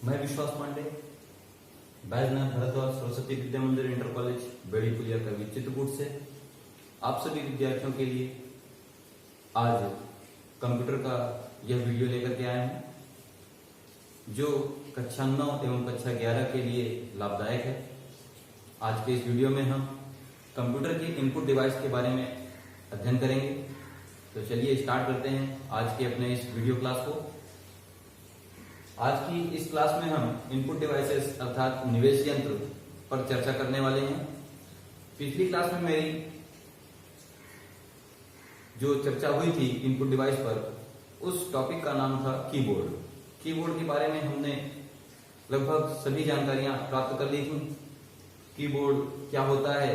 मैं विश्वास पांडे, बैजनाथ भारद्वाज सरस्वती विद्या मंदिर इंटर कॉलेज बेड़ी पुलिया कवि चित्रकूट से आप सभी विद्यार्थियों के लिए आज कंप्यूटर का यह वीडियो लेकर के आए हैं जो कक्षा 9 एवं कक्षा 11 के लिए लाभदायक है। आज के इस वीडियो में हम कंप्यूटर की इनपुट डिवाइस के बारे में अध्ययन करेंगे। तो चलिए स्टार्ट करते हैं आज के अपने इस वीडियो क्लास को। आज की इस क्लास में हम इनपुट डिवाइसेस अर्थात निवेश यंत्र पर चर्चा करने वाले हैं। पिछली क्लास में मेरी जो चर्चा हुई थी इनपुट डिवाइस पर, उस टॉपिक का नाम था कीबोर्ड। कीबोर्ड के बारे में हमने लगभग सभी जानकारियां प्राप्त कर ली थी। कीबोर्ड क्या होता है,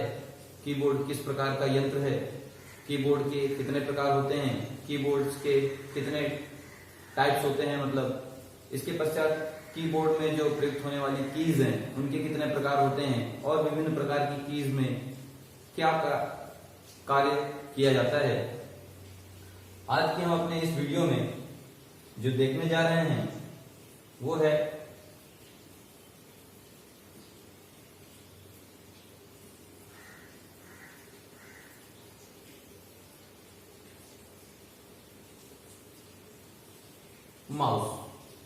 कीबोर्ड किस प्रकार का यंत्र है, कीबोर्ड के कितने प्रकार होते हैं, कीबोर्ड्स के कितने टाइप्स होते हैं, मतलब इसके पश्चात कीबोर्ड में जो प्रयुक्त होने वाली कीज हैं उनके कितने प्रकार होते हैं और विभिन्न प्रकार की कीज में क्या कार्य किया जाता है। आज के हम अपने इस वीडियो में जो देखने जा रहे हैं वो है माउस।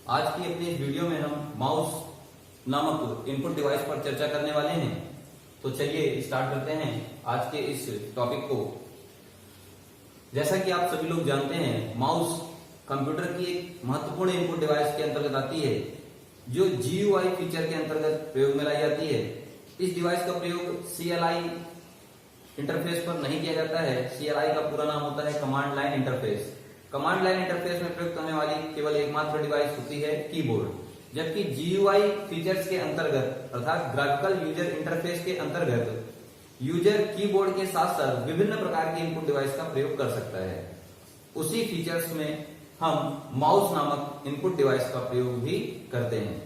आज की अपनी इस वीडियो में हम माउस नामक इनपुट डिवाइस पर चर्चा करने वाले हैं। तो चलिए स्टार्ट करते हैं आज के इस टॉपिक को। जैसा कि आप सभी लोग जानते हैं, माउस कंप्यूटर की एक महत्वपूर्ण इनपुट डिवाइस के अंतर्गत आती है जो GUI फीचर के अंतर्गत प्रयोग में लाई जाती है। इस डिवाइस का प्रयोग CLI इंटरफेस पर नहीं किया जाता है। CLI का पूरा नाम होता है command line interface. Command line interface में प्रयुक्त होने वाली केवल एकमात्र डिवाइस होती है कीबोर्ड, जबकि GUI फीचर्स के अंतर्गत अर्थात ग्राफिकल यूजर इंटरफेस के अंतर्गत यूजर कीबोर्ड के साथ साथ विभिन्न प्रकार की इनपुट डिवाइस का प्रयोग कर सकता है। उसी फीचर्स में हम माउस नामक इनपुट डिवाइस का प्रयोग भी करते हैं।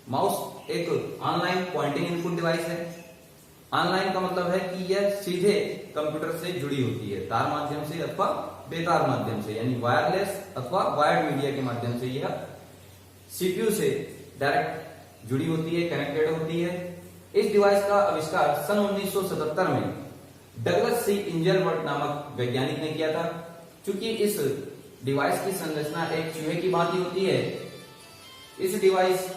माउस एक ऑनलाइन पॉइंटिंग इनपुट डिवाइस है। ऑनलाइन का मतलब है कि यह सीधे कंप्यूटर से जुड़ी होती है, तार माध्यम से अथवा बेतार माध्यम से, यानी वायरलेस अथवा वायर्ड मीडिया के माध्यम से यह CPU से डायरेक्ट जुड़ी होती है, कनेक्टेड होती है। इस डिवाइस का आविष्कार सन 1977 में डगलस C इंजलबर्ट नामक वैज्ञानिक ने किया था। चूंकि इस डिवाइस की संरचना एक चूहे की भांति होती है, इस डिवाइस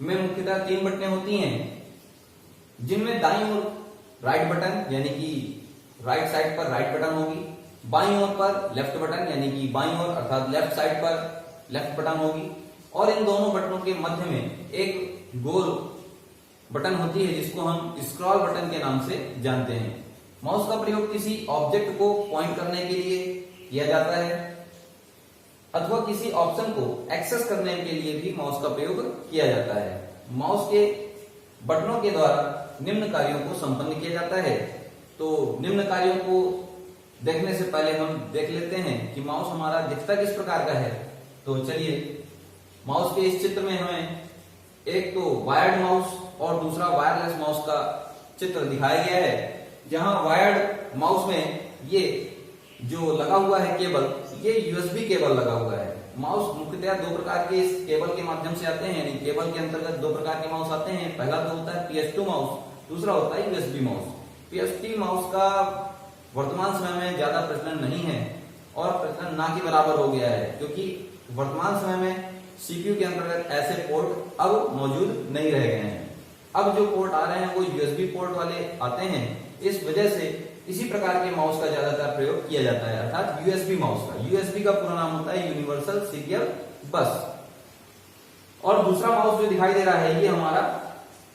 में मुख्यतः 3 बटनें होती हैं, जिनमें दाईं ओर राइट बटन यानी कि राइट साइड पर राइट बटन होगी, बाईं ओर पर लेफ्ट बटन यानी कि बाईं ओर अर्थात लेफ्ट साइड पर लेफ्ट बटन होगी, और इन दोनों बटनों के मध्य में एक गोल बटन होती है जिसको हम स्क्रॉल बटन के नाम से जानते हैं। माउस का प्रयोग किसी ऑब्जेक्ट को पॉइंट करने के लिए किया जाता है अथवा किसी ऑप्शन को एक्सेस करने के लिए भी माउस का प्रयोग किया जाता है। माउस के बटनों के द्वारा निम्न कार्यों को संपन्न किया जाता है। तो निम्न कार्यों को देखने से पहले हम देख लेते हैं कि माउस हमारा दिखता किस प्रकार का है। तो चलिए, माउस के इस चित्र में हमें एक तो वायर्ड माउस और दूसरा वायरलेस माउस का चित्र दिखाया गया है। जहां वायर्ड माउस में ये जो लगा हुआ है केबल, ये USB केबल लगा हुआ है। माउस मुख्यतः 2 प्रकार के इस केबल के माध्यम से आते हैं, यानी केबल के अंतर्गत 2 प्रकार के माउस आते हैं। पहला तो होता है PS2 माउस, दूसरा होता है USB माउस। PS2 माउस का वर्तमान समय में ज्यादा प्रचलन नहीं है और प्रचलन ना के बराबर हो गया है, क्योंकि वर्तमान समय में CPU के अंतर्गत ऐसे पोर्ट अब मौजूद नहीं रह गए हैं। अब जो पोर्ट आ रहे हैं वो USB पोर्ट वाले आते हैं। इस वजह से इसी प्रकार के माउस का ज्यादातर प्रयोग किया जाता है, अर्थात USB माउस का। USB का पूरा नाम होता है यूनिवर्सल सीरियल बस। और दूसरा माउस जो दिखाई दे रहा है ये हमारा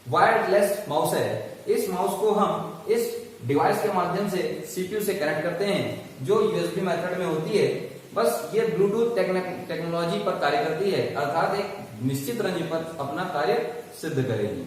वायरलेस माउस है। इस माउस को हम इस डिवाइस के माध्यम से CPU से कनेक्ट करते हैं जो USB मेथड में होती है। बस ये ब्लूटूथ टेक्नोलॉजी पर कार्य करती है, अर्थात एक निश्चित रेंज पर अपना कार्य सिद्ध करेगी।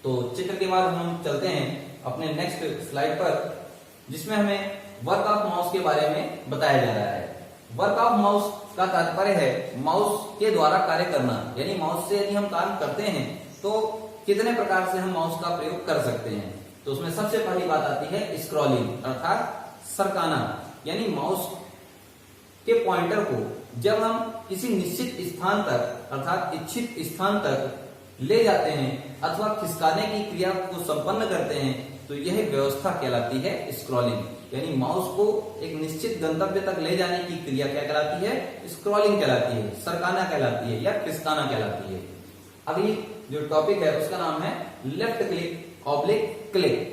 तो चित्र के बाद हम चलते हैं अपने नेक्स्ट स्लाइड पर, जिसमें हमें वर्क ऑफ माउस के बारे में बताया जा रहा है। वर्क ऑफ माउस का तात्पर्य है माउस के द्वारा कार्य करना, यानी माउस से यदि हम काम करते हैं तो कितने प्रकार से हम माउस का प्रयोग कर सकते हैं। तो उसमें सबसे पहली बात आती है स्क्रॉलिंग अर्थात सरकाना, यानी माउस के पॉइंटर को जब हम किसी निश्चित स्थान तक अर्थात इच्छित स्थान तक ले जाते हैं अथवा खिसकाने की क्रिया को संपन्न करते हैं तो यह व्यवस्था कहलाती है स्क्रॉलिंग। यानी माउस को एक निश्चित गंतव्य तक ले जाने की क्रिया क्या कहलाती है? स्क्रॉलिंग कहलाती है, सरकाना कहलाती है या खिसकाना कहलाती है। अगली जो टॉपिक है उसका नाम है left click oblique click.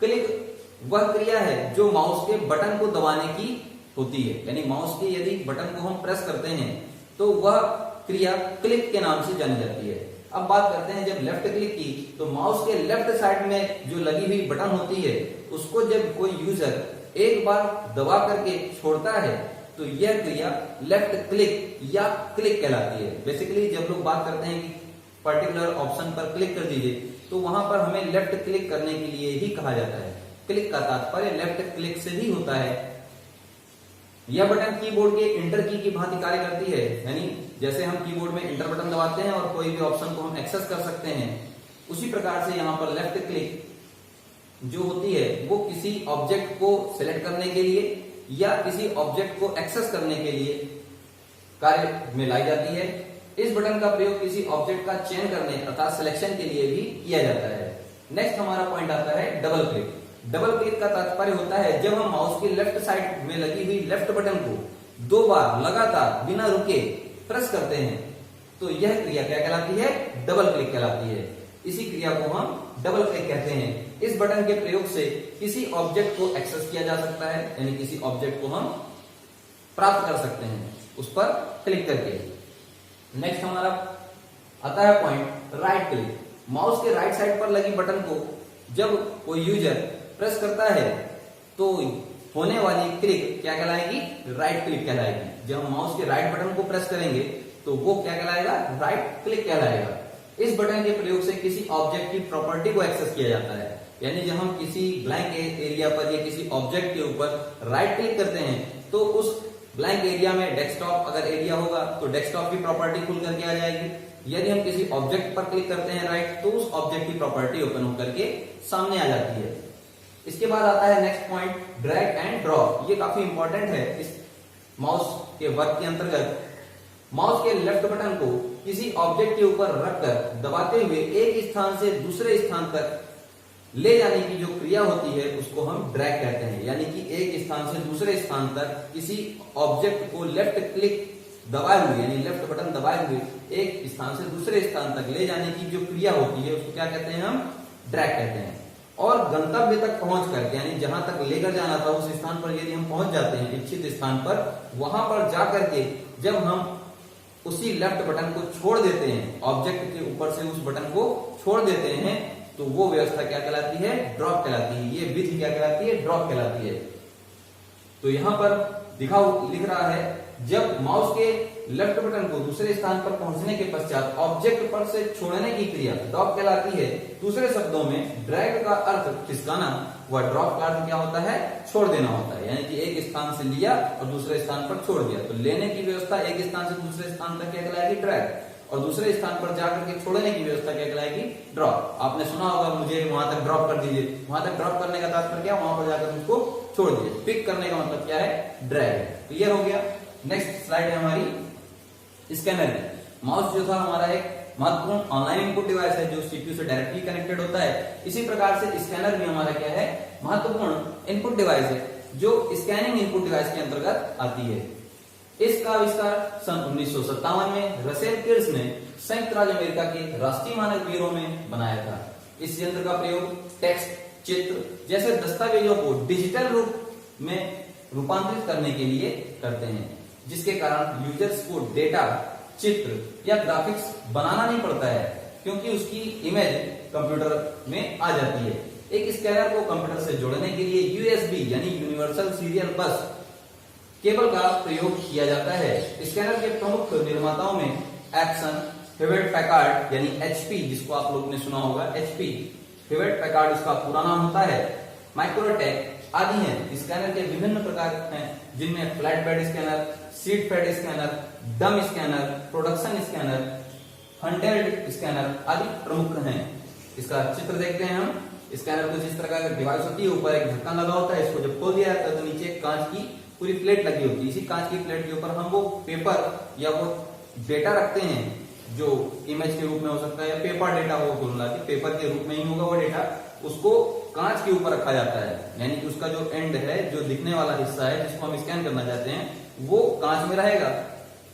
Click वह क्रिया है जो माउस के बटन को दबाने की होती है। यानी माउस के यदि बटन को हम प्रेस करते हैं तो वह क्रिया क्लिक के नाम से जानी जाती है। अब बात करते हैं जब लेफ्ट क्लिक की, तो माउस के लेफ्ट साइड में जो लगी हुई बटन होती है उसको जब कोई यूजर एक बार दबा करके छोड़ता है तो यह क्रिया लेफ्ट क्लिक या क्लिक कहलाती है। बेसिकली जब लोग बात करते हैं कि पर्टिकुलर ऑप्शन पर क्लिक कर दीजिए तो वहां पर हमें लेफ्ट क्लिक करने के लिए ही कहा जाता है। क्लिक का तात्पर्य लेफ्ट क्लिक से ही होता है। यह बटन कीबोर्ड के इंटर की भांति कार्य करती है। यानी जैसे हम कीबोर्ड में इंटर बटन दबाते हैं और कोई भी ऑप्शन को हम एक्सेस कर सकते हैं, उसी प्रकार से यहाँ पर लेफ्ट क्लिक जो होती है वो किसी ऑब्जेक्ट को सिलेक्ट करने के लिए या किसी ऑब्जेक्ट को एक्सेस करने के लिए कार्य में लाई जाती है। इस बटन का प्रयोग किसी ऑब्जेक्ट का चयन करने अर्थात सिलेक्शन के लिए भी किया जाता है। नेक्स्ट हमारा पॉइंट आता है डबल क्लिक। डबल क्लिक का तात्पर्य होता है जब हम माउस की लेफ्ट साइड में लगी हुई लेफ्ट बटन को 2 बार लगातार बिना रुके प्रेस करते हैं तो यह क्रिया क्या कहलाती है? डबल क्लिक कहलाती है। इसी क्रिया को हम डबल क्लिक कहते हैं। इस बटन के प्रयोग से किसी ऑब्जेक्ट को एक्सेस किया जा सकता है, यानी किसी ऑब्जेक्ट को हम प्राप्त कर सकते हैं उस पर क्लिक करके। नेक्स्ट हमारा आता है पॉइंट राइट क्लिक। माउस के राइट साइड पर लगी बटन को जब कोई यूजर प्रेस करता है तो होने वाली क्लिक क्या कहलाएगी? राइट क्लिक कहलाएगी। जब हम माउस के राइट बटन को प्रेस करेंगे तो वो क्या कहलाएगा? राइट क्लिक कहलाएगा। इस बटन के प्रयोग से किसी ऑब्जेक्ट की प्रॉपर्टी को एक्सेस किया जाता है। यानी जब हम किसी ब्लैंक एरिया पर या किसी ऑब्जेक्ट के ऊपर राइट क्लिक करते हैं तो उस ब्लैंक एरिया में डेस्कटॉप अगर एरिया होगा तो डेस्कटॉप की प्रॉपर्टी खुल करके आ जाएगी। यदि हम किसी ऑब्जेक्ट पर क्लिक करते हैं राइट तो उस ऑब्जेक्ट की प्रॉपर्टी ओपन होकर के सामने आ जाती है। इसके बाद आता है next point drag and drop. ये काफी इंपॉर्टेंट है इस माउस के वर्क के अंतर्गत। माउस के लेफ्ट बटन को किसी ऑब्जेक्ट के ऊपर रखकर दबाते हुए एक स्थान से दूसरे स्थान तक ले जाने की जो क्रिया होती है उसको हम ड्रैग कहते हैं। यानी कि एक स्थान से दूसरे स्थान तक किसी ऑब्जेक्ट को लेफ्ट क्लिक दबाए हुए यानी लेफ्ट बटन दबाए हुए एक स्थान से दूसरे स्थान तक ले जाने की जो क्रिया होती है उसको क्या कहते हैं? हम ड्रैग कहते हैं। और गंतव्य तक पहुंच करके यानी जहां तक लेकर जाना था उस स्थान पर यदि हम पहुंच जाते हैं इच्छित स्थान पर, वहां पर जाकर के जब हम उसी लेफ्ट बटन को छोड़ देते हैं, ऑब्जेक्ट के ऊपर से उस बटन को छोड़ देते हैं तो वो व्यवस्था क्या कहलाती है? ड्रॉप कहलाती है। ये विधि क्या कहलाती है? ड्रॉप कहलाती है। तो यहां पर लिख रहा है जब माउस के लेफ्ट बटन को दूसरे स्थान पर पहुंचने के पश्चात ऑब्जेक्ट पर से छोड़ने की क्रिया ड्रॉप कहलाती है। दूसरे शब्दों में ड्रैग का अर्थ खिसकाना व ड्रॉप का अर्थ क्या होता है? छोड़ देना होता है। यानी कि एक स्थान से लिया और दूसरे स्थान पर छोड़ दिया तो लेने की व्यवस्था एक स्थान से दूसरे स्थान तक क्या कहलाएगी? ड्रैग। और दूसरे स्थान पर जाकर के छोड़ने की व्यवस्था क्या कहलाएगी? ड्रॉप। आपने सुना होगा मुझे वहां तक ड्रॉप कर दीजिए। वहां तक ड्रॉप करने का तात्पर्य क्या? वहां पर जाकर उसको छोड़ दीजिए। पिक करने का मतलब क्या है? ड्रैग। क्लियर हो गया। नेक्स्ट स्लाइड है हमारी स्कैनर की। माउस जो था हमारा एक महत्वपूर्ण ऑनलाइन इनपुट डिवाइस है जो सीपीयू से डायरेक्टली कनेक्टेड होता है। इसी प्रकार से स्कैनर भी हमारा क्या है? महत्वपूर्ण इनपुट डिवाइस है जो स्कैनिंग इनपुट डिवाइस के अंतर्गत आती है। इसका आविष्कार सन 1957 में रसेल किर्स ने संयुक्त राज्य अमेरिका के राष्ट्रीय मानक ब्यूरो में बनाया था। इस यंत्र का प्रयोग टेक्स्ट, चित्र जैसे दस्तावेजों को डिजिटल रूप में रूपांतरित करने के लिए करते हैं, जिसके कारण यूजर्स को डेटा, चित्र या ग्राफिक्स बनाना नहीं पड़ता है क्योंकि उसकी इमेज कंप्यूटर में आ जाती है। एक स्कैनर को कंप्यूटर से जोड़ने के लिए यूएसबी यानी यूनिवर्सल सीरियल बस केबल का प्रयोग किया जाता है। स्कैनर के प्रमुख निर्माताओं में एप्सन, हेवेल्ट पैकार्ड यानी एचपी, जिसको आप लोग ने सुना होगा एचपी, हेवेल्ट पैकार्ड इसका पूरा नाम होता है, माइक्रोटेक आदि हैं। स्कैनर के विभिन्न प्रकार हैं जिनमें flat bed scanner, sheet fed scanner, drum scanner, production scanner, handheld scanner आदि प्रमुख हैं। इसका चित्र देखते हैं हम। स्कैनर कुछ इस तरह का डिवाइस होती है, ऊपर एक ढक्कन लगा होता है, इसको जब खोल दिया जाता है तो नीचे कांच की पूरी प्लेट लगी होती है, इसी कांच की प्लेट के ऊपर हम वो पेपर या वो डेटा रखते हैं, जो इमेज के रूप में हो सकता है या पेपर डेटा हो, कुल मिला के पेपर के रूप में ही होगा वो डेटा, उसको कांच के ऊपर रखा जाता है। यानी कि उसका जो एंड है, जो दिखने वाला हिस्सा है जिसको हम स्कैन करना चाहते हैं, वो कांच में रहेगा।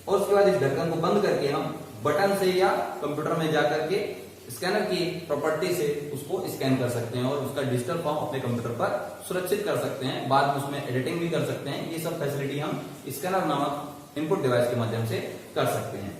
और उसके बाद इस ढक्कन को बंद करके हम बटन से या कंप्यूटर में जाकर के स्कैनर की प्रॉपर्टी से उसको स्कैन कर सकते हैं और उसका डिजिटल फॉर्म अपने कंप्यूटर पर सुरक्षित कर सकते हैं। बाद में उसमें एडिटिंग भी कर सकते हैं। ये सब फैसिलिटी हम स्कैनर नामक इनपुट डिवाइस के माध्यम से कर सकते हैं।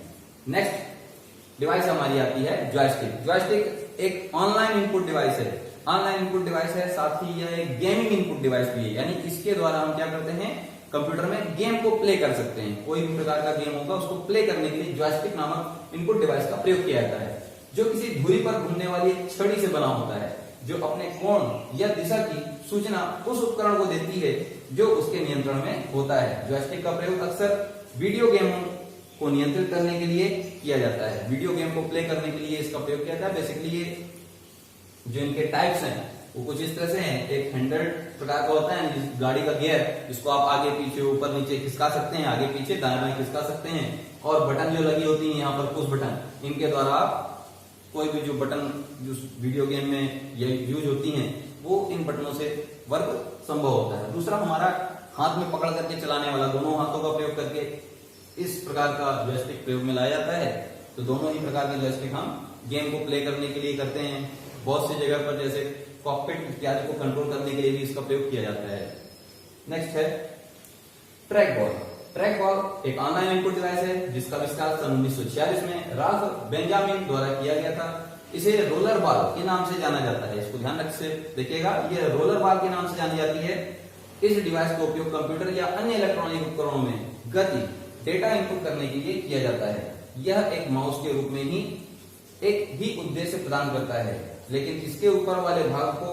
नेक्स्ट डिवाइस हमारी आती है जॉयस्टिक। जॉयस्टिक एक ऑनलाइन इनपुट डिवाइस है, ऑनलाइन इनपुट डिवाइस है, साथ ही यह एक गेमिंग इनपुट डिवाइस भी है। यानी इसके द्वारा हम क्या करते हैं, कंप्यूटर में गेम को प्ले कर सकते हैं। कोई भी प्रकार का गेम होगा उसको प्ले करने के लिए जॉयस्टिक नामक इनपुट डिवाइस का प्रयोग किया जाता है, जो किसी धुरी पर घूमने वाली छड़ी से बना होता है, जो अपने कोण या दिशा की सूचना उस उपकरण को देती है जो उसके नियंत्रण में होता है। जॉयस्टिक का प्रयोग अक्सर वीडियो गेम को नियंत्रित करने के लिए किया जाता है। वीडियो गेम को प्ले करने के लिए इसका प्रयोग किया जाता है। बेसिकली ये जो इनके टाइप्स हैं वो कुछ इस तरह से हैं। एक हैंडल प्रकार का होता है, गाड़ी का गियर, जिसको आप आगे पीछे ऊपर नीचे खिसका सकते हैं, आगे पीछे दाएं बाएं खिसका सकते हैं। और बटन जो लगी होती है यहाँ पर पुश बटन, इनके द्वारा आप कोई भी जो बटन जो वीडियो गेम में ये यूज होती हैं वो इन बटनों से वर्क संभव होता है। दूसरा हमारा हाथ में पकड़ करके चलाने वाला, दोनों हाथों का प्रयोग करके इस प्रकार का जॉयस्टिक प्रयोग में लाया जाता है। तो दोनों ही प्रकार के जॉयस्टिक हम गेम को प्ले करने के लिए करते हैं। बहुत सी जगह पर जैसे कॉकपिट इत्यादि को कंट्रोल करने के लिए भी इसका प्रयोग किया जाता है। नेक्स्ट है ट्रैक बॉल। ट्रैक बॉल एक ऑनलाइन इनपुट डिवाइस है जिसका आविष्कार सन 1946 में राल्फ बेंजामिन द्वारा किया गया था। इसे रोलर बॉल के नाम से जाना जाता है। इसको ध्यान रख से देखिएगा, ये रोलर बॉल के नाम से जानी जाती है। इस डिवाइस का उपयोग कंप्यूटर या अन्य इलेक्ट्रॉनिक उपकरणों में गति, डेटा इनपुट करने के लिए किया जाता है। यह एक माउस के रूप में ही एक ही उद्देश्य प्रदान करता है, लेकिन इसके ऊपर वाले भाग को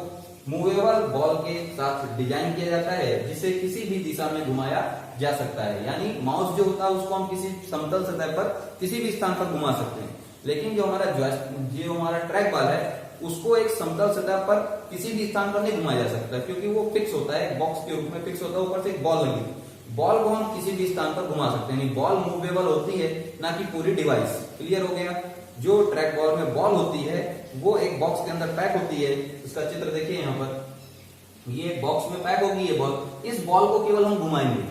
मूवेबल बॉल के साथ डिजाइन किया जाता है जिसे किसी भी दिशा में घुमाया जा सकता है। यानी माउस जो होता है उसको हम किसी समतल सतह पर किसी भी स्थान पर घुमा सकते हैं, लेकिन जो हमारा ट्रैक बॉल है उसको एक समतल सतह पर किसी भी स्थान पर नहीं घुमाया जा सकता, क्योंकि वो फिक्स होता है, बॉक्स के रूप में फिक्स होता है, ऊपर से एक बॉल लगी। बॉल को हम किसी भी स्थान पर घुमा सकते हैं। बॉल मूवेबल होती है, ना कि पूरी डिवाइस। क्लियर हो गया। जो ट्रैक बॉल में बॉल होती है वो एक बॉक्स के अंदर पैक होती है। इसका चित्र देखिए यहाँ पर, ये बॉक्स में पैक होगी ये बॉल। इस बॉल को केवल हम घुमाएंगे,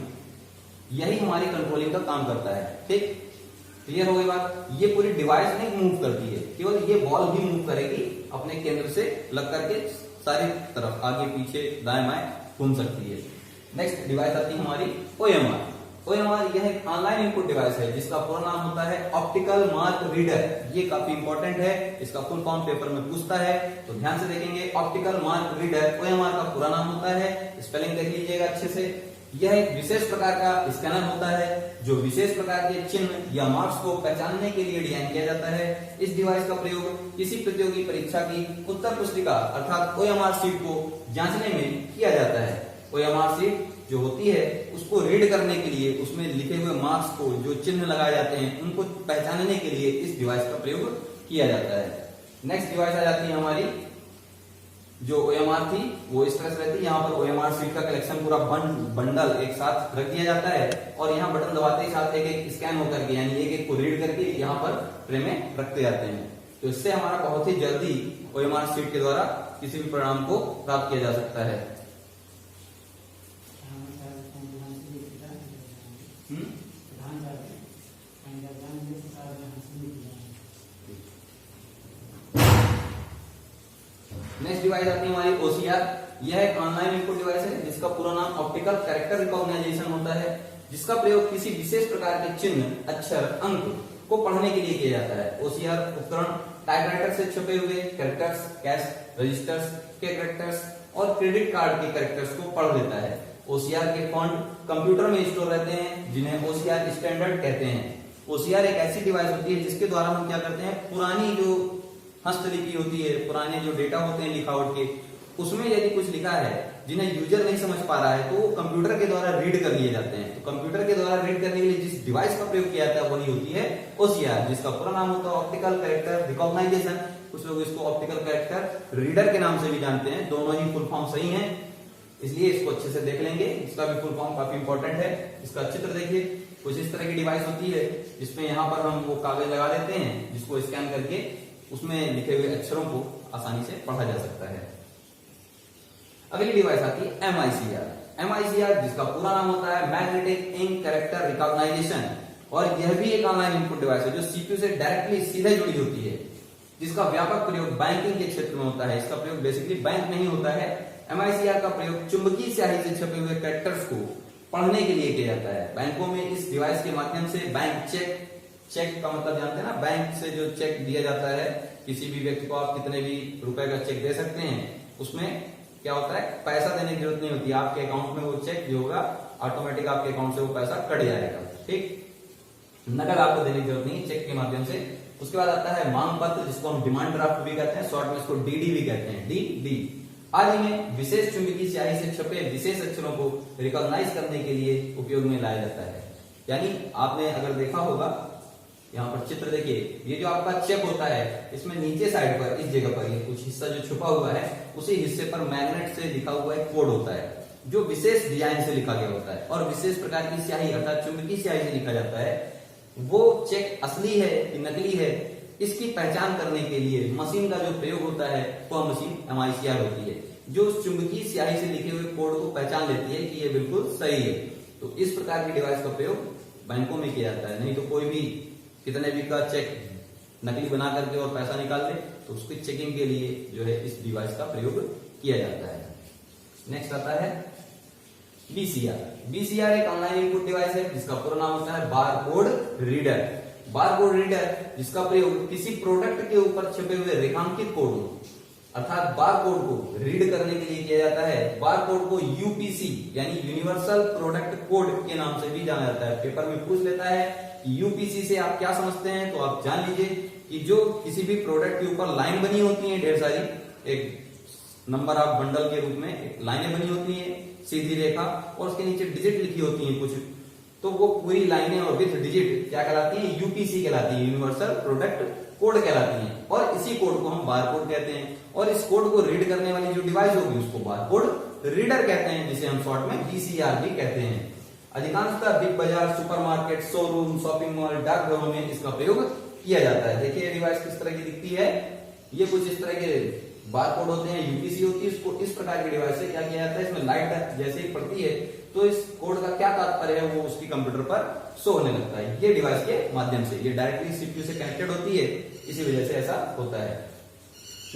यही हमारी कंट्रोलिंग का काम करता है। ठीक, क्लियर हो गई बात। ये पूरी डिवाइस नहीं मूव करती है, केवल ये बॉल भी मूव करेगी, अपने केंद्र से लग करके सारी तरफ आगे पीछे दाएं बाएं घूम सकती है। नेक्स्ट डिवाइस आती है हमारी OMR। OMR यह एक ऑनलाइन इनपुट डिवाइस है जिसका पूरा नाम होता है ऑप्टिकल मार्क रीडर। ये काफी इंपॉर्टेंट है, इसका फुल फॉर्म पेपर में पूछता है, तो ध्यान से देखेंगे। ऑप्टिकल मार्क रीडर OMR का पूरा नाम होता है, स्पेलिंग देख लीजिएगा अच्छे से। यह एक विशेष प्रकार का स्कैनर होता है जो विशेष प्रकार के चिन्ह या मार्क्स को पहचानने के लिए डिजाइन किया जाता है। इस डिवाइस का प्रयोग किसी प्रतियोगी परीक्षा की उत्तर पुस्तिका अर्थात OMR शीट को जांचने में किया जाता है। OMR शीट जो होती है उसको रीड करने के लिए, उसमें लिखे हुए मार्क्स को जो चिन्ह लगाए जाते हैं उनको पहचानने के लिए इस डिवाइस का प्रयोग किया जाता है। नेक्स्ट डिवाइस आ जाती है हमारी, जो OMR थी वो इस तरह से रहती है। यहाँ पर OMR शीट का कलेक्शन पूरा बंडल एक साथ रख दिया जाता है और यहाँ बटन दबाते ही साथ एक एक स्कैन होकर के, यानी एक एक को रीड करके यहाँ पर ट्रे में रखते जाते हैं। तो इससे हमारा बहुत ही जल्दी OMR शीट के द्वारा किसी भी परिणाम को प्राप्त किया जा सकता है। नेक्स्ट डिवाइस आती है हमारी OCR। यह एक ऑनलाइन इनपुट डिवाइस है जिसका पूरा नाम ऑप्टिकल कैरेक्टर रिकॉग्नाइजेशन होता है, जिसका प्रयोग किसी विशेष प्रकार के चिन्ह, अक्षर, अंक को पढ़ने के लिए किया जाता है। OCR उपकरण टाइपराइटर से छपे हुए कैरेक्टर्स, कैश रजिस्टर्स के कैरेक्टर्स और क्रेडिट कार्ड के कैरेक्टर्स को पढ़ लेता है। OCR के फॉन्ट कंप्यूटर में स्टोर रहते हैं जिन्हें OCR स्टैंडर्ड कहते हैं। OCR एक ऐसी डिवाइस होती है जिसके द्वारा हम क्या करते हैं, पुरानी जो हस्तलिपि होती है, पुराने जो डेटा होते हैं लिखावट के, उसमें यदि कुछ लिखा है जिन्हें यूजर नहीं समझ पा रहा है तो वो कंप्यूटर के द्वारा रीड कर लिए जाते हैं। तो कंप्यूटर के द्वारा रीड करने के लिए जिस डिवाइस का प्रयोग किया जाता है वही होती है OCR, जिसका पूरा नाम होता है ऑप्टिकल कैरेक्टर रिकॉग्नाइजेशन। कुछ लोग इसको ऑप्टिकल कैरेक्टर रीडर के नाम से भी जानते हैं, दोनों ही फुल फॉर्म सही है। इसलिए इसको अच्छे से देख लेंगे। इसका भी फुल फॉर्म काफी इंपॉर्टेंट है। इसका चित्र देखिए, कुछ इस तरह की डिवाइस होती है जिसमें यहाँ पर हम वो कागज लगा देते हैं जिसको स्कैन करके उसमें लिखे हुए अक्षरों को आसानी से पढ़ा जा सकता है। अगली डिवाइस आती है MICR। MICR जिसका पूरा नाम होता है मैग्नेटिक इंक कैरेक्टर रिकॉग्नाइजेशन, और यह भी एक ऑनलाइन इनपुट डिवाइस है जो सीपीयू से डायरेक्टली सीधे जुड़ी होती है, जिसका व्यापक प्रयोग बैंकिंग के क्षेत्र में होता है। इसका प्रयोग बेसिकली बैंक नहीं होता है। MICR का प्रयोग चुंबकीय स्याही से छपे हुए कैरेक्टर्स को पढ़ने के लिए किया जाता है। बैंकों में इस डिवाइस के माध्यम से बैंक चेक का मतलब जानते हैं ना, बैंक से जो चेक दिया जाता है किसी भी व्यक्ति को, आप कितने भी रुपए का चेक दे सकते हैं, उसमें क्या होता है, पैसा देने की जरूरत नहीं होती, आपके अकाउंट में वो चेक जो होगा ऑटोमेटिक आपके अकाउंट से वो पैसा कट जाएगा। ठीक, नकद आपको देने की जरूरत नहीं चेक के माध्यम से। उसके बाद आता है मांग पत्र, जिसको हम डिमांड ड्राफ्ट भी कहते हैं, शॉर्ट में इसको DD भी कहते हैं, DD। आदि में विशेष चुंबकीय स्याही से छपे विशेष अक्षरों को रिकॉग्नाइज करने के लिए उपयोग में लाया जाता है। यानी आपने अगर देखा होगा, यहाँ पर चित्र देखिए, ये जो आपका चेक होता है इसमें नीचे साइड पर इस जगह पर ये कुछ हिस्सा जो छुपा हुआ है, उसी हिस्से पर मैग्नेट से लिखा हुआ एक कोड होता है जो विशेष डिजाइन से लिखा गया होता है, और विशेष प्रकार की स्याही अर्थात चुंबकीय स्याही से लिखा जाता है। वो चेक असली है कि नकली है, इसकी पहचान करने के लिए मशीन का जो प्रयोग होता है वह मशीन MICR होती है, जो चुंबकीय स्याही से लिखे हुए कोड को पहचान लेती है कि ये बिल्कुल सही है। तो इस प्रकार की डिवाइस का प्रयोग बैंकों में किया जाता है। नहीं तो कोई भी कितने भी का चेक नकली बना करके और पैसा निकाल दे, तो उसकी चेकिंग के लिए जो है इस डिवाइस का प्रयोग किया जाता है। नेक्स्ट आता है BCR। BCR एक ऑनलाइन इनपुट डिवाइस है जिसका पूरा नाम होता है बारकोड रीडर। बारकोड रीडर जिसका प्रयोग किसी प्रोडक्ट के ऊपर छपे हुए रेखांकित कोड अर्थात बारकोड को रीड करने के लिए किया जाता है। बारकोड को UPC यानी यूनिवर्सल प्रोडक्ट कोड के नाम से भी जाना जाता है। पेपर में पूछ लेता है कि UPC से आप क्या समझते हैं, तो आप जान लीजिए कि जो किसी भी प्रोडक्ट के ऊपर लाइन बनी होती है ढेर सारी, एक नंबर ऑफ बंडल के रूप में एक लाइनें बनी होती हैं, सीधी रेखा, और उसके नीचे डिजिट लिखी होती हैं कुछ, तो वो पूरी लाइनें और विथ डिजिट क्या कहलाती है, UPC कहलाती है, यूनिवर्सल प्रोडक्ट कोड कहलाती है। और इसी कोड को हम बारकोड कहते हैं, और इस कोड को रीड करने वाली जो डिवाइस होगी उसको बारकोड रीडर कहते हैं, जिसे हम शॉर्ट में BCR भी कहते हैं। अधिकांशतः बिग बाजार, सुपरमार्केट, शोरूम, शॉपिंग मॉल, डाकघरों में इसका प्रयोग किया जाता है। देखिए डिवाइस किस तरह की दिखती है, ये कुछ इस तरह के बारकोड होते हैं, UPC होती है। इसको इस प्रकार की डिवाइस से क्या किया जाता है, इसमें लाइट जैसे ही पड़ती है तो इस कोड का क्या तात्पर्य है वो उसकी कंप्यूटर पर शो होने लगता है, ये डिवाइस के माध्यम से। ये डायरेक्टली CPU से कनेक्टेड होती है, इसी वजह से ऐसा होता है।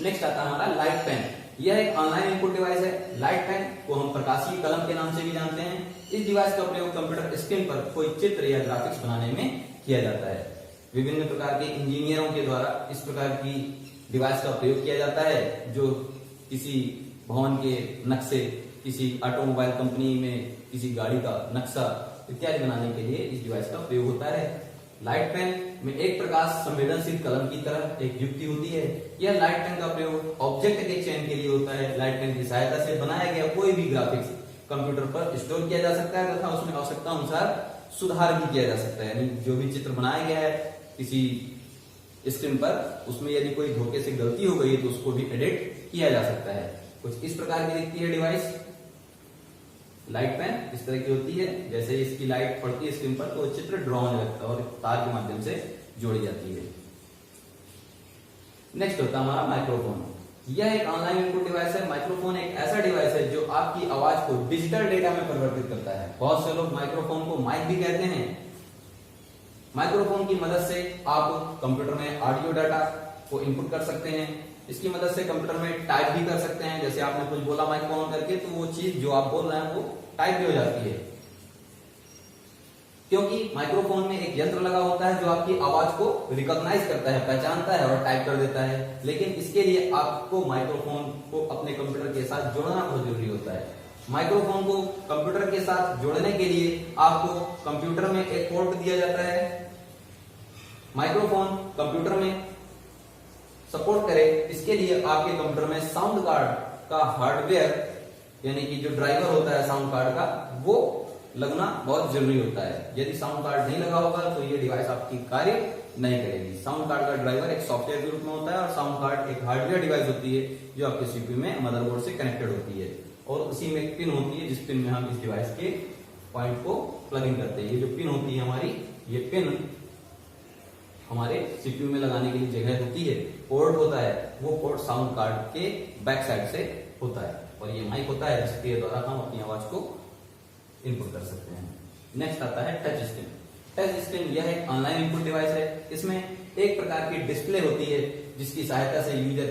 नेक्स्ट आता है हमारा लाइट पेन। यह एक ऑनलाइन इनपुट डिवाइस है। लाइट पेन को हम प्रकाशीय कलम के नाम से भी जानते हैं। इस डिवाइस का प्रयोग कंप्यूटर स्क्रीन पर कोई चित्र या ग्राफिक्स बनाने में किया जाता है। विभिन्न प्रकार के इंजीनियरों के द्वारा इस प्रकार की डिवाइस का प्रयोग किया जाता है, जो किसी भवन के नक्शे, किसी ऑटोमोबाइल कंपनी में किसी गाड़ी का नक्शा इत्यादि बनाने के लिए इस डिवाइस का प्रयोग होता है। लाइट पेन में एक प्रकाश संवेदनशील कलम की तरह एक युक्ति होती है। यह लाइट पेन का प्रयोग ऑब्जेक्ट के चयन के लिए होता है। लाइट पेन की सहायता से बनाया गया कोई भी ग्राफिक्स कंप्यूटर पर स्टोर किया जा सकता है तथा उसमें आवश्यकता अनुसार सुधार भी किया जा सकता है। यानी जो भी चित्र बनाया गया है किसी स्क्रीन पर, उसमें यदि कोई धोखे से गलती हो गई तो उसको भी एडिट किया जा सकता है। कुछ इस प्रकार की दिखती है डिवाइस। लाइट पेन इस तरह की होती है, जैसे इसकी लाइट पड़ती है स्क्रीन पर तो चित्र ड्रॉ होने लगता है और तार के माध्यम से जोड़ी जाती है। नेक्स्ट होता है हमारा माइक्रोफोन। यह एक ऑनलाइन इनपुट डिवाइस है। माइक्रोफोन एक ऐसा डिवाइस है जो आपकी आवाज को डिजिटल डेटा में परिवर्तित करता है। बहुत से लोग माइक्रोफोन को माइक भी कहते हैं। माइक्रोफोन की मदद से आप कंप्यूटर में ऑडियो डाटा को इनपुट कर सकते हैं। इसकी मदद से कंप्यूटर में टाइप भी कर सकते हैं। जैसे आपने कुछ बोला माइक ऑन करके, तो वो चीज जो आप बोल रहे हैं वो टाइप भी हो जाती है, क्योंकि माइक्रोफोन में एक यंत्र लगा होता है जो आपकी आवाज को रिकॉग्नाइज करता है, पहचानता है और टाइप कर देता है। लेकिन इसके लिए आपको माइक्रोफोन को अपने कंप्यूटर के साथ जोड़ना बहुत जरूरी होता है। माइक्रोफोन को कंप्यूटर के साथ जोड़ने के लिए आपको कंप्यूटर में एक पोर्ट दिया जाता है। माइक्रोफोन कंप्यूटर में सपोर्ट करे, इसके लिए आपके कंप्यूटर में साउंड कार्ड का हार्डवेयर यानी कि जो ड्राइवर होता है साउंड कार्ड का, वो लगना बहुत जरूरी होता है। यदि साउंड कार्ड नहीं लगा होगा तो ये डिवाइस आपकी कार्य नहीं करेगी। साउंड कार्ड का ड्राइवर एक सॉफ्टवेयर के रूप में होता है और साउंड कार्ड एक हार्डवेयर डिवाइस होती है जो आपके सीपीयू में मदरबोर्ड से कनेक्टेड होती है और उसी में एक पिन होती है जिस पिन में हम इस डिवाइस के पॉइंट को प्लग इन करते हैं। ये जो पिन होती है हमारी, ये पिन हमारे सीपीयू में लगाने के लिए जगह होती है। पोर्ट होता है, वो पोर्ट साउंड कार्ड के बैक साइड से होता है और ये माइक होता है जिसके द्वारा हम अपनी आवाज को इनपुट कर सकते हैं। नेक्स्ट आता है टच स्क्रीन। टच स्क्रीन यह एक ऑनलाइन इनपुट डिवाइस है। इसमें एक प्रकार की डिस्प्ले होती है जिसकी सहायता से यूजर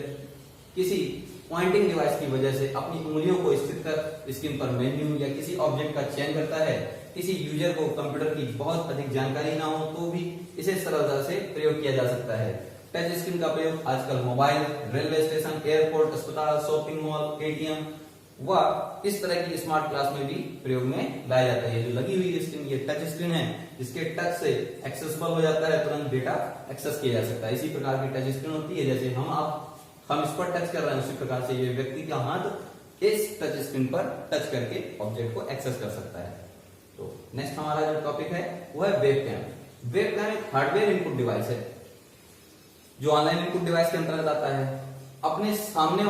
किसी पॉइंटिंग डिवाइस की वजह से अपनी उंगलियों को स्थित कर स्क्रीन पर मेन्यू या किसी ऑब्जेक्ट का चयन करता है। किसी यूजर को कंप्यूटर की बहुत अधिक जानकारी ना हो तो भी इसे सरलता से प्रयोग किया जा सकता है। टच स्क्रीन का प्रयोग आजकल मोबाइल, रेलवे स्टेशन, एयरपोर्ट, अस्पताल, शॉपिंग मॉल, एटीएम व इस तरह की स्मार्ट क्लास में भी प्रयोग में लाया जाता है। जो लगी हुई स्क्रीन ये टच स्क्रीन है जिसके टच से एक्सेसिबल हो जाता है, तुरंत डेटा एक्सेस किया जा सकता है। इसी प्रकार की टच स्क्रीन होती है, जैसे हम इस पर टच कर रहे हैं उसी प्रकार से ये व्यक्ति का हाथ इस टच स्क्रीन पर टच करके ऑब्जेक्ट को एक्सेस कर सकता है। तो नेक्स्ट हमारा जो टॉपिक है वो है वेबकैम। वेबकैम एक हार्डवेयर इनपुट डिवाइस है जो ऑनलाइन इनपुट डिवाइस के अंतर्गत आता है। अपने सामने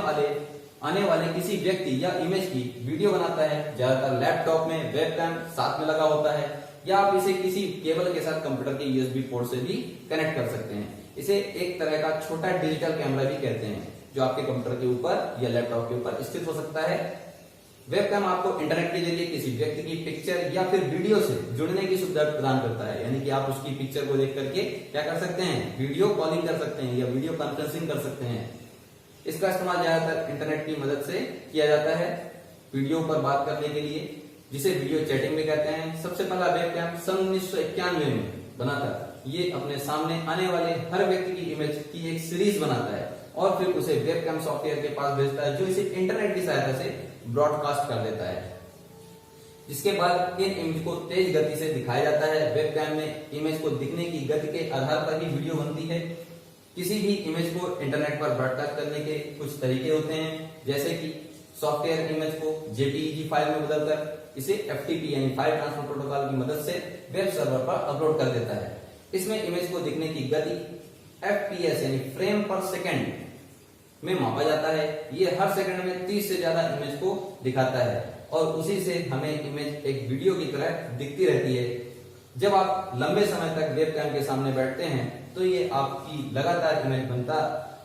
आने वाले किसी व्यक्ति या इमेज की वीडियो बनाता है। ज्यादातर लैपटॉप में वेबकैम साथ में लगा होता है या आप इसे किसी केबल के साथ कंप्यूटर के यूएसबी पोर्ट से भी कनेक्ट कर सकते हैं। इसे एक तरह का छोटा डिजिटल कैमरा भी कहते हैं जो आपके कंप्यूटर के ऊपर या लैपटॉप के ऊपर स्थित हो सकता है। वेबकैम आपको इंटरनेट के जरिए किसी व्यक्ति की पिक्चर या फिर वीडियो से जुड़ने की सुविधा प्रदान करता है। यानी कि आप उसकी पिक्चर को देख करके क्या कर सकते हैं, वीडियो कॉलिंग कर सकते हैं या वीडियो कॉन्फ्रेंसिंग कर सकते हैं। इसका इस्तेमाल ज्यादातर इंटरनेट की मदद से किया जाता है वीडियो पर बात करने के लिए, जिसे वीडियो चैटिंग भी कहते हैं। सबसे पहला वेबकैम सन 1991 में बना था। ये अपने सामने आने वाले हर व्यक्ति की इमेज की एक सीरीज बनाता है और फिर उसे वेबकैम सॉफ्टवेयर के पास भेजता है जो इसे इंटरनेट की सहायता से ब्रॉडकास्ट कर देता है। जिसके बाद इन इमेज को तेज गति से दिखाया जाता है। वेबकैम में इमेज को दिखने की गति के आधार पर ही वीडियो बनती है। किसी भी इमेज को इंटरनेट पर ब्रॉडकास्ट करने के कुछ तरीके होते हैं, जैसे कि सॉफ्टवेयर इमेज को जेपीईजी फाइल में बदलकर इसे एफटीपी यानी फाइल ट्रांसफर प्रोटोकॉल की मदद से वेब सर्वर पर अपलोड कर देता है। इसमें इमेज को दिखने की गति एफपीएस यानी फ्रेम पर सेकंड में मापा जाता है। ये हर सेकंड में 30 से ज्यादा इमेज को दिखाता है और उसी से हमें इमेज एक वीडियो की तरह दिखती रहती है। जब आप लंबे समय तक वेबकैम के सामने बैठते हैं तो ये आपकी लगातार इमेज बनता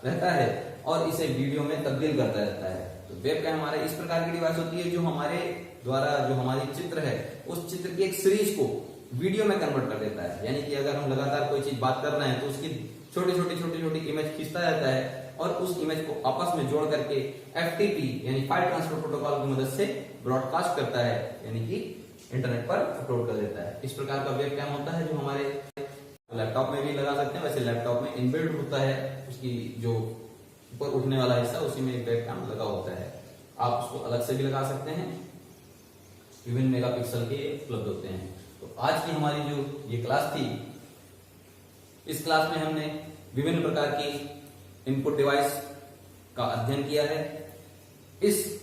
रहता है और इसे वीडियो में तब्दील करता रहता है। तो वेबकैम हमारे इस प्रकार की डिवाइस होती है जो हमारे द्वारा जो हमारी चित्र है उस चित्र की एक सीरीज को वीडियो में कन्वर्ट कर देता है। यानी कि अगर हम लगातार कोई चीज बात कर रहे हैं तो उसकी छोटी छोटी इमेज खींचता जाता है और उस इमेज को आपस में जोड़ करके एफटीपी यानी फाइल ट्रांसफर प्रोटोकॉल की मदद से ब्रॉडकास्ट करता है, यानी कि इंटरनेट पर अपलोड कर देता है। इस प्रकार का वेबकैम होता है जो हमारे लैपटॉप में भी लगा सकते हैं। वैसे लैपटॉप में इनबिल्ट होता है, उसकी जो ऊपर उठने वाला हिस्सा उसी में एक वेबकैम लगा होता है। आप उसको अलग से भी लगा सकते हैं, विभिन्न मेगापिक्सल के उपलब्ध होते हैं। तो आज की हमारी जो ये क्लास थी, इस क्लास में हमने विभिन्न प्रकार की इनपुट डिवाइस का अध्ययन किया है। इस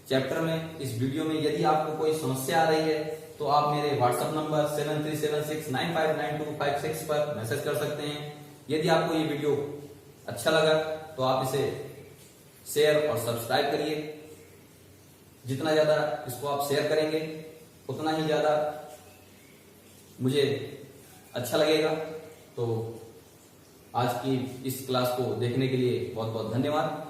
चैप्टर में, इस वीडियो में यदि आपको कोई समस्या आ रही है तो आप मेरे व्हाट्सएप नंबर 7376959256 पर मैसेज कर सकते हैं। यदि आपको ये वीडियो अच्छा लगा तो आप इसे शेयर और सब्सक्राइब करिए। जितना ज्यादा इसको आप शेयर करेंगे उतना ही ज्यादा मुझे अच्छा लगेगा। तो आज की इस क्लास को देखने के लिए बहुत बहुत धन्यवाद।